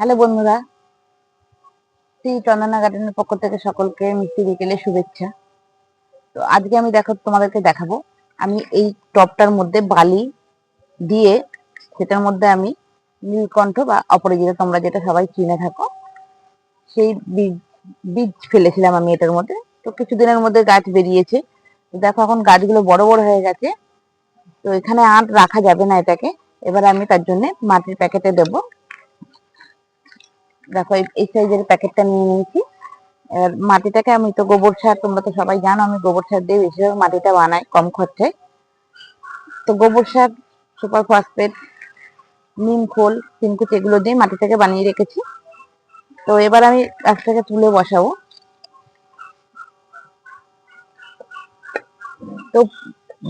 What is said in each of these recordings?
Hello বন্ধুরা, শ্রী চন্দনা গার্ডেনের পক্ষ থেকে সকলকে মিষ্টি বিকেলে শুভেচ্ছা। তো আজকে আমি তোমাদেরকে দেখাবো আমি এই টবটার মধ্যে বালি দিয়ে সেটার মধ্যে আমি নীলকণ্ঠ বা অপরাজিতা তোমরা যেটা সবাই চিনে থাকো সেই বীজ ফেলেছিলাম আমি এটার মধ্যে। তো কিছুদিনের মধ্যে গাছ বেরিয়েছে। তো দেখো এখন গাছগুলো বড় বড় হয়ে গেছে। তো এখানে আর রাখা যাবে না এটাকে। এবার আমি তার জন্য মাটির প্যাকেটে দেবো। দেখো এই সাইজের প্যাকেটটা নিয়ে নিয়েছি। মাটিটাকে আমি তো গোবর সার, তোমরা তো সবাই জানো আমি গোবর সার দিয়ে বেশিরভাগ মাটিটা বানাই কম খরচায়। তো গোবর সার, সুপার ফসফেট, নিম খোল, তিনকুচ এগুলো দিয়ে মাটিটাকে বানিয়ে রেখেছি। তো এবার আমি গাছটাকে তুলে বসাবো। তো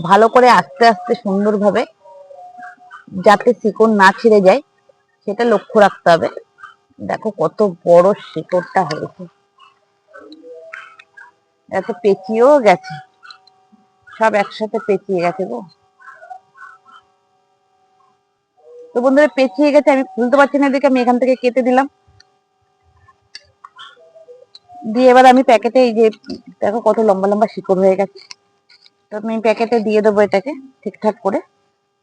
ভালো করে আস্তে আস্তে সুন্দরভাবে যাতে শিকড় না ছিঁড়ে যায় সেটা লক্ষ্য রাখতে হবে। দেখো কত বড় শিকড়টা হয়েছে, এত পেঁচিয়েও গেছে, সব একসাথে পেঁচিয়ে গেছে গো। তো বন্ধুরা পেঁচিয়ে গেছে, আমি খুলতে পারছি না দেখে আমি এখান থেকে কেটে দিলাম। দিয়ে এবার আমি প্যাকেটে, এই যে দেখো কত লম্বা লম্বা শিকড় হয়ে গেছে। তো আমি প্যাকেটে দিয়ে দেবো এটাকে ঠিকঠাক করে,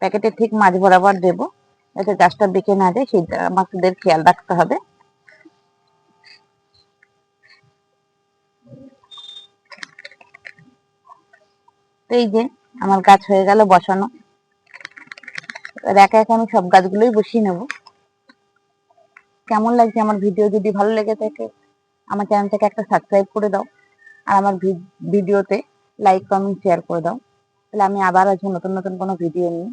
প্যাকেটে ঠিক মাঝ বরাবর দেবো যাতে গাছটা বেঁকে না যায়, সেটা আমাদের খেয়াল রাখতে হবে। তো এই যে আমার গাছ হয়ে গেল বসানো। এবার একা একা আমি সব গাছগুলোই বসিয়ে নেব। কেমন লাগছে আমার ভিডিও? যদি ভালো লেগে থাকে আমার চ্যানেলটাকে একটা সাবস্ক্রাইব করে দাও, আর আমার ভিডিওতে লাইক কমেন্ট শেয়ার করে দাও। তাহলে আমি আবার আজ নতুন নতুন কোনো ভিডিও নিয়ে